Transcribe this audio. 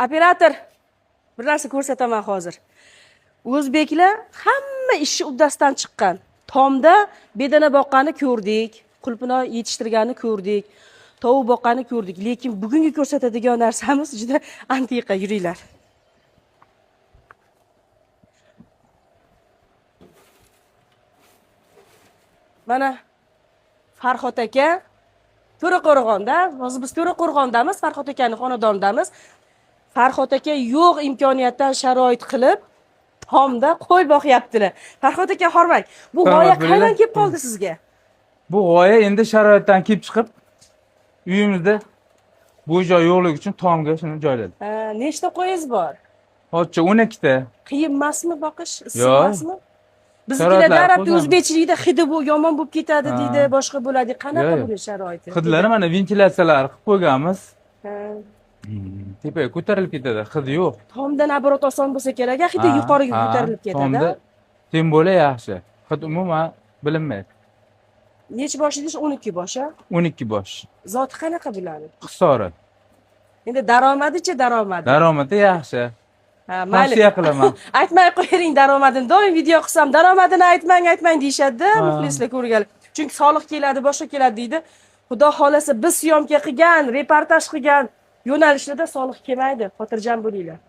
Operator, bir narsa ko'rsataman hozir. O'zbeklar hamma ishi uddasidan chiqqan. Tomda bedana boqqani ko'rdik, qulpinoy yetishtirganini ko'rdik, tovuq boqqani ko'rdik, lekin bugungi ko'rsatadigan narsamiz juda antiqa, yuringlar. Mana Farhod aka To'raqo'rg'onda, hozir biz To'raqo'rg'ondamiz, Farhod akaning xonadonidamiz. Farhod aka yo'q imkoniyatdan sharoit qilib, tomda qo'y boqyaptilar. Farhod aka hormang. Bu g'oya qayerdan kelib qoldi sizga? Bu g'oya endi sharoitdan kelib chiqib, uyimizda bu joy yo'qligi uchun tomga shuni joyladik. Nechta qo'yingiz bor? Hozircha 12 ta. Qiyin emasmi boqish? Issiq Yo'q. emasmi? Biznikilar darabda o'zbekchilikda hidi bu yomon bo'lib ketadi deydi, boshqa bo'ladi. Qanaqa buni sharoiti? Hidlari mana ventilyatsiyalar qilib qo'yganmiz. Tepaga ko'tarilib ketadi, hidi yo'q. Tomda nabrot oson bo'lsa kerak, hidi yuqoriga ko'tarilib ketadi. Tomda tem bo'la yaxshi. Hid umuman bilinmaydi. Necha bosh edish? 12 bosh, ha? 12 bosh. Zoti qanaqa bo'ladi? Hisori. Endi daromadi-chi, daromadi. Daromadi yaxshi. Mayli. Tavsiya qilaman. Aytmay qo'ying daromadini. Doim video qilsam daromadini aytmang deyshadi, muxlislar ko'rganlar. Chunki soliq keladi, boshqa keladi deydi. Xudo xolasa biz syomka qilgan, reportaj qilgan yo'nalishlarda soliq kelmaydi. Xotirjam bo'linglar.